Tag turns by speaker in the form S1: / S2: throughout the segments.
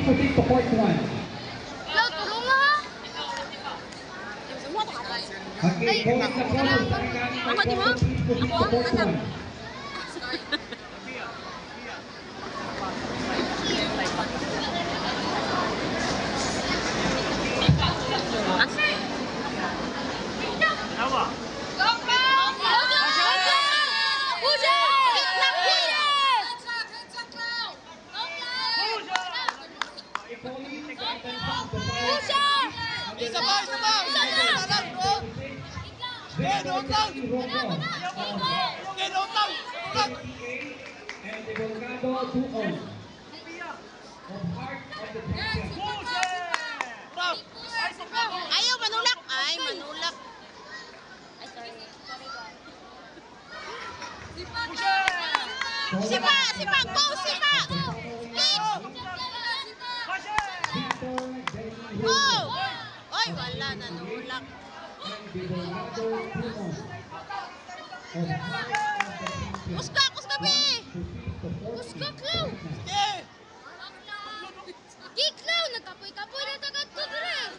S1: proceed to court 1.
S2: Hello, tulong nga.
S1: Okay, calling the call sa regarding
S2: Ako, di mo?
S1: please proceed to court 1.
S3: Isa pa! Talang, bro! Genoon lang! Genoon lang!
S1: And the Volcano 2-0. Of heart of the champion.
S2: Ayaw, manulak. Ay, manulak. Ay, sorry. Sipa! Go, sipa! Kick! Go! Oy, wala, nanulak.
S1: And the Volcano 2-0. Of heart of the champion.
S2: Kuska, be! Kuska, Klaw! Kick, Klaw! Nagkapoy-kapoy na tagad to, dire!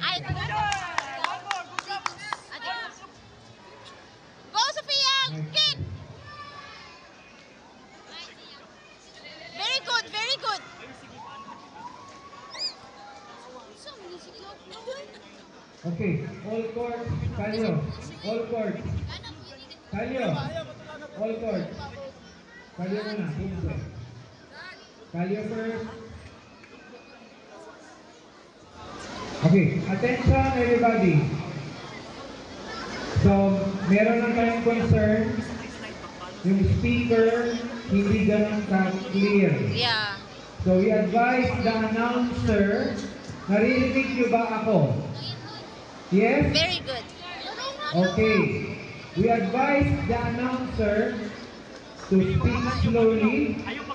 S2: Ay, go, Sophia! Kick! Very good, very good.
S1: Okay, all court, Kalyo. All court. Kalyo. All court. Kalyo muna, bumpe. Kalyo first. Okay, attention everybody. So, meron lang tayong concern. Yung speaker, hindi ganun ka-clear.
S2: Yeah.
S1: So, we advise the announcer, naririnig niyo ba ako? Yes?
S2: Very good.
S1: Okay. We advise the announcer to speak slowly